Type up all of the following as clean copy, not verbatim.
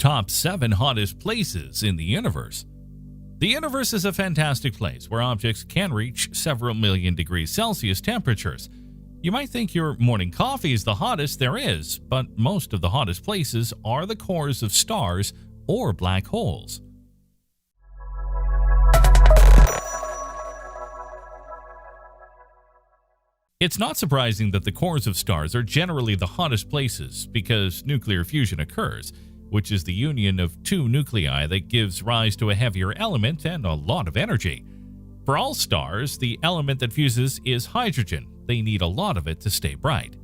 Top 7 Hottest Places in the Universe. The universe is a fantastic place where objects can reach several million degrees Celsius temperatures. You might think your morning coffee is the hottest there is, but most of the hottest places are the cores of stars or black holes. It's not surprising that the cores of stars are generally the hottest places because nuclear fusion occurs, which is the union of two nuclei that gives rise to a heavier element and a lot of energy. For all stars, the element that fuses is hydrogen. They need a lot of it to stay bright.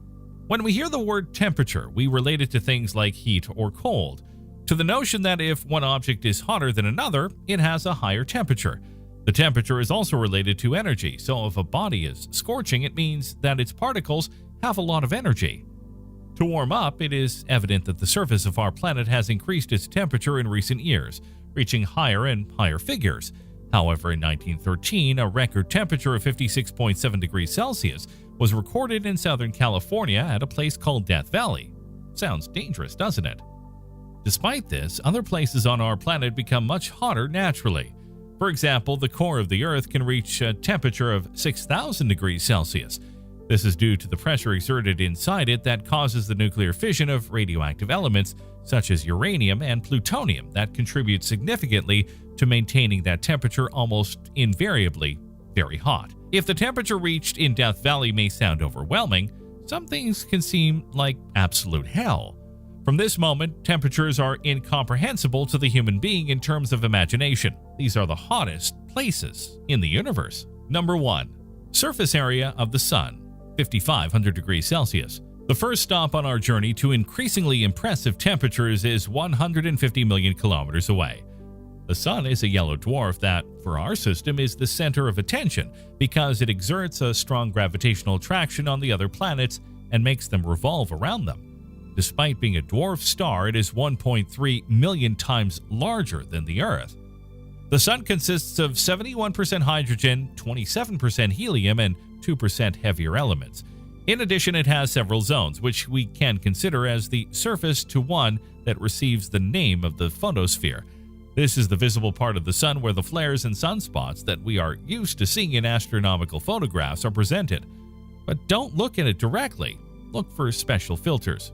When we hear the word temperature, we relate it to things like heat or cold, to the notion that if one object is hotter than another, it has a higher temperature. The temperature is also related to energy, so if a body is scorching, it means that its particles have a lot of energy. To warm up, it is evident that the surface of our planet has increased its temperature in recent years, reaching higher and higher figures. However, in 1913, a record temperature of 56.7 degrees Celsius was recorded in Southern California at a place called Death Valley. Sounds dangerous, doesn't it? Despite this, other places on our planet become much hotter naturally. For example, the core of the Earth can reach a temperature of 6,000 degrees Celsius. This is due to the pressure exerted inside it that causes the nuclear fission of radioactive elements such as uranium and plutonium that contribute significantly to maintaining that temperature almost invariably very hot. If the temperature reached in Death Valley may sound overwhelming, some things can seem like absolute hell. From this moment, temperatures are incomprehensible to the human being in terms of imagination. These are the hottest places in the universe. Number 1. Surface area of the Sun, 5,500 degrees Celsius. The first stop on our journey to increasingly impressive temperatures is 150 million kilometers away. The Sun is a yellow dwarf that, for our system, is the center of attention because it exerts a strong gravitational attraction on the other planets and makes them revolve around them. Despite being a dwarf star, it is 1.3 million times larger than the Earth. The Sun consists of 71% hydrogen, 27% helium, and 2% heavier elements. In addition, it has several zones, which we can consider as the surface to one that receives the name of the photosphere. This is the visible part of the Sun where the flares and sunspots that we are used to seeing in astronomical photographs are presented. But don't look at it directly. Look for special filters.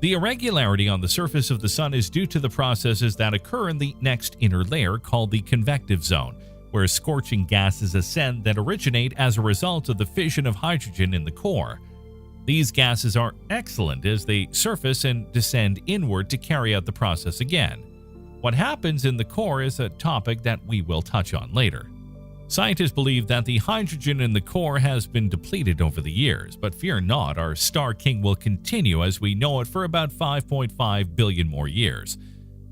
The irregularity on the surface of the Sun is due to the processes that occur in the next inner layer called the convective zone, where scorching gases ascend that originate as a result of the fission of hydrogen in the core. These gases are excellent as they surface and descend inward to carry out the process again. What happens in the core is a topic that we will touch on later. Scientists believe that the hydrogen in the core has been depleted over the years, but fear not, our star king will continue as we know it for about 5.5 billion more years.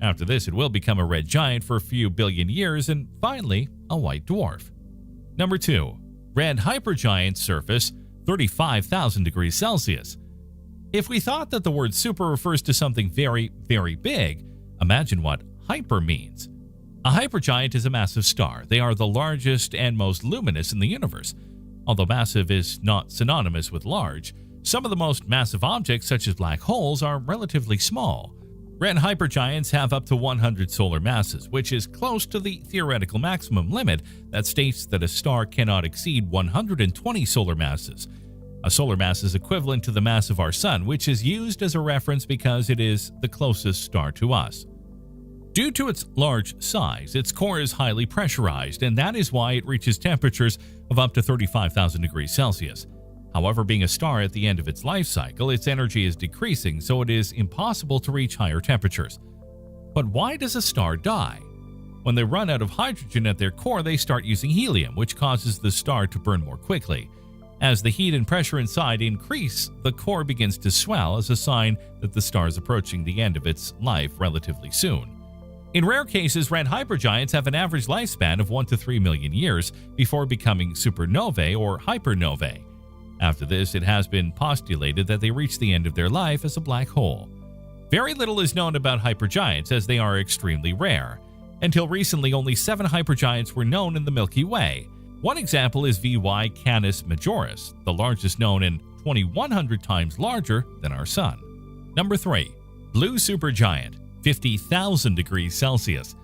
After this, it will become a red giant for a few billion years and finally a white dwarf. Number 2. Red hypergiant surface, 35,000 degrees Celsius. If we thought that the word super refers to something very, very big, imagine what hyper means. A hypergiant is a massive star. They are the largest and most luminous in the universe. Although massive is not synonymous with large, some of the most massive objects, such as black holes, are relatively small. Red hypergiants have up to 100 solar masses, which is close to the theoretical maximum limit that states that a star cannot exceed 120 solar masses. A solar mass is equivalent to the mass of our Sun, which is used as a reference because it is the closest star to us. Due to its large size, its core is highly pressurized, and that is why it reaches temperatures of up to 35,000 degrees Celsius. However, being a star at the end of its life cycle, its energy is decreasing, so it is impossible to reach higher temperatures. But why does a star die? When they run out of hydrogen at their core, they start using helium, which causes the star to burn more quickly. As the heat and pressure inside increase, the core begins to swell as a sign that the star is approaching the end of its life relatively soon. In rare cases, red hypergiants have an average lifespan of 1 to 3 million years before becoming supernovae or hypernovae. After this, it has been postulated that they reach the end of their life as a black hole. Very little is known about hypergiants as they are extremely rare. Until recently, only 7 hypergiants were known in the Milky Way. One example is VY Canis Majoris, the largest known and 2,100 times larger than our Sun. Number 3. Blue supergiant, 50,000 degrees Celsius.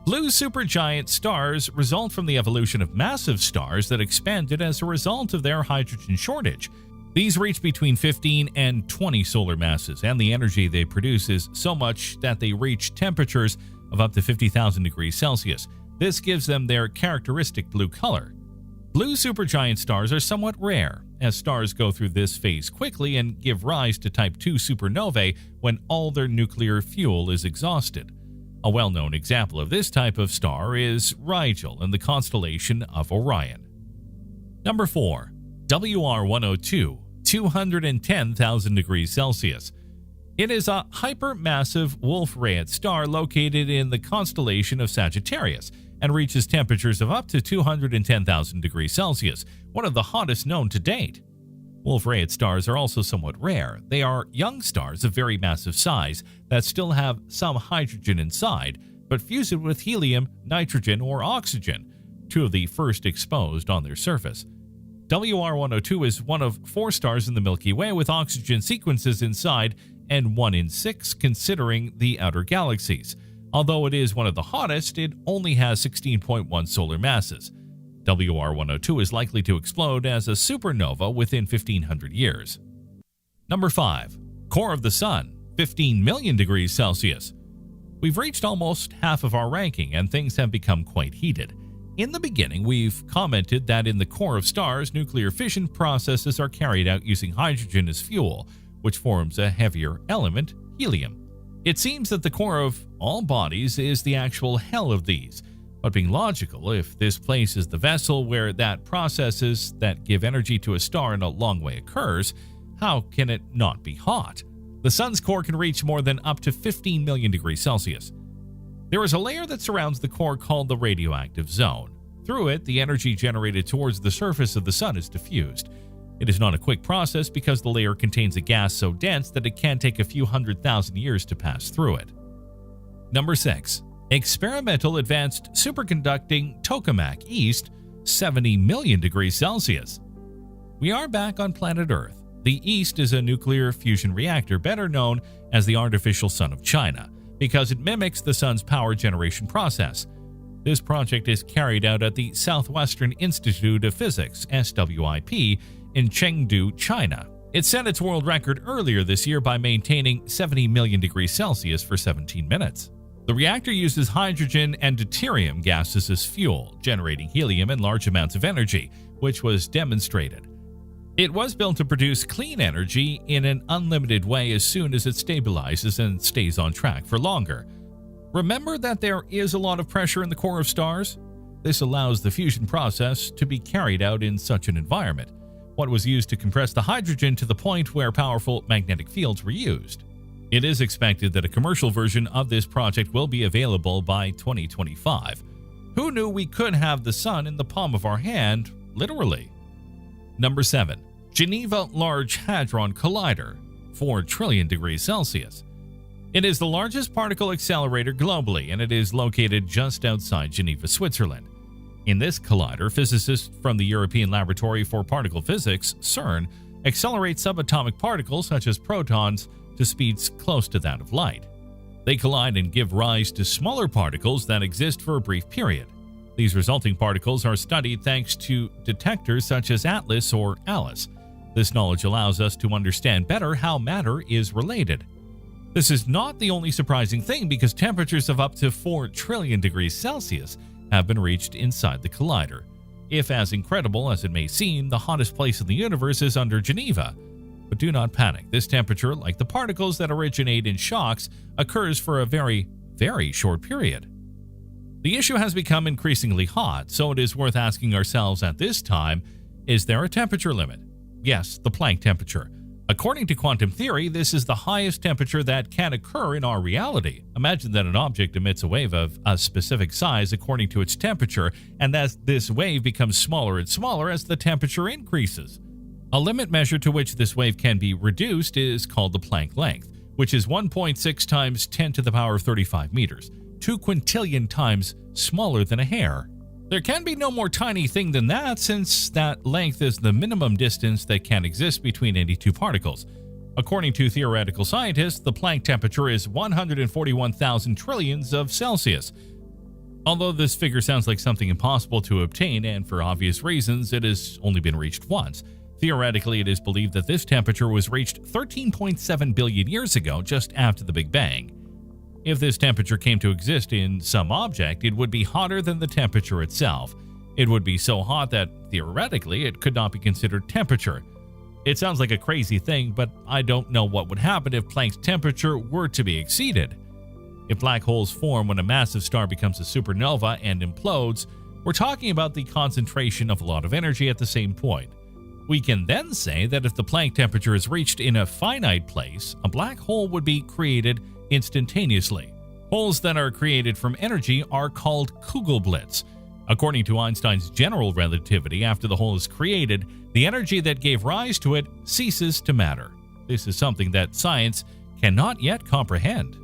Blue supergiant stars result from the evolution of massive stars that expanded as a result of their hydrogen shortage. These reach between 15 and 20 solar masses, and the energy they produce is so much that they reach temperatures of up to 50,000 degrees Celsius. This gives them their characteristic blue color. Blue supergiant stars are somewhat rare, as stars go through this phase quickly and give rise to Type II supernovae when all their nuclear fuel is exhausted. A well-known example of this type of star is Rigel in the constellation of Orion. Number 4. WR102, 210,000 degrees Celsius. It is a hypermassive Wolf-Rayet star located in the constellation of Sagittarius and reaches temperatures of up to 210,000 degrees Celsius, one of the hottest known to date. Wolf-Rayet stars are also somewhat rare. They are young stars of very massive size that still have some hydrogen inside, but fuse it with helium, nitrogen, or oxygen, two of the first exposed on their surface. WR102 is one of 4 stars in the Milky Way with oxygen sequences inside and 1 in 6 considering the outer galaxies. Although it is one of the hottest, it only has 16.1 solar masses. WR102 is likely to explode as a supernova within 1,500 years. Number 5. Core of the Sun, 15 million degrees Celsius. We've reached almost half of our ranking, and things have become quite heated. In the beginning, we've commented that in the core of stars, nuclear fission processes are carried out using hydrogen as fuel, which forms a heavier element, helium. It seems that the core of all bodies is the actual hell of these. But being logical, if this place is the vessel where that processes that give energy to a star in a long way occurs, how can it not be hot? The sun's core can reach more than up to 15 million degrees Celsius. There is a layer that surrounds the core called the radioactive zone. Through it, the energy generated towards the surface of the sun is diffused. It is not a quick process because the layer contains a gas so dense that it can take a few 100,000 years to pass through it. Number 6. Experimental Advanced Superconducting Tokamak East, 70 million degrees Celsius. We are back on planet Earth. The East is a nuclear fusion reactor better known as the artificial sun of China because it mimics the sun's power generation process. This project is carried out at the Southwestern Institute of Physics, SWIP, in Chengdu, China. It set its world record earlier this year by maintaining 70 million degrees Celsius for 17 minutes. The reactor uses hydrogen and deuterium gases as fuel, generating helium in large amounts of energy, which was demonstrated. It was built to produce clean energy in an unlimited way as soon as it stabilizes and stays on track for longer. Remember that there is a lot of pressure in the core of stars? This allows the fusion process to be carried out in such an environment. What was used to compress the hydrogen to the point where powerful magnetic fields were used. It is expected that a commercial version of this project will be available by 2025. Who knew we could have the sun in the palm of our hand, literally? Number 7. Geneva Large Hadron Collider, 4 trillion degrees Celsius. It is the largest particle accelerator globally, and it is located just outside Geneva, Switzerland. In this collider, physicists from the European Laboratory for Particle Physics, CERN, accelerate subatomic particles such as protons to speeds close to that of light. They collide and give rise to smaller particles that exist for a brief period. These resulting particles are studied thanks to detectors such as ATLAS or ALICE. This knowledge allows us to understand better how matter is related. This is not the only surprising thing because temperatures of up to 4 trillion degrees Celsius have been reached inside the collider. If as incredible as it may seem, the hottest place in the universe is under Geneva. But do not panic. This temperature, like the particles that originate in shocks, occurs for a very, very short period. The issue has become increasingly hot, so it is worth asking ourselves at this time, is there a temperature limit? Yes, the Planck temperature. According to quantum theory, this is the highest temperature that can occur in our reality. Imagine that an object emits a wave of a specific size according to its temperature, and as this wave becomes smaller and smaller as the temperature increases. A limit measure to which this wave can be reduced is called the Planck length, which is 1.6 times 10 to the power 35 meters, 2 quintillion times smaller than a hair. There can be no more tiny thing than that, since that length is the minimum distance that can exist between any two particles. According to theoretical scientists, the Planck temperature is 141,000 trillions of Celsius. Although this figure sounds like something impossible to obtain, and for obvious reasons, it has only been reached once. Theoretically, it is believed that this temperature was reached 13.7 billion years ago, just after the Big Bang. If this temperature came to exist in some object, it would be hotter than the temperature itself. It would be so hot that, theoretically, it could not be considered temperature. It sounds like a crazy thing, but I don't know what would happen if Planck's temperature were to be exceeded. If black holes form when a massive star becomes a supernova and implodes, we're talking about the concentration of a lot of energy at the same point. We can then say that if the Planck temperature is reached in a finite place, a black hole would be created instantaneously. Holes that are created from energy are called Kugelblitz. According to Einstein's general relativity, after the hole is created, the energy that gave rise to it ceases to matter. This is something that science cannot yet comprehend.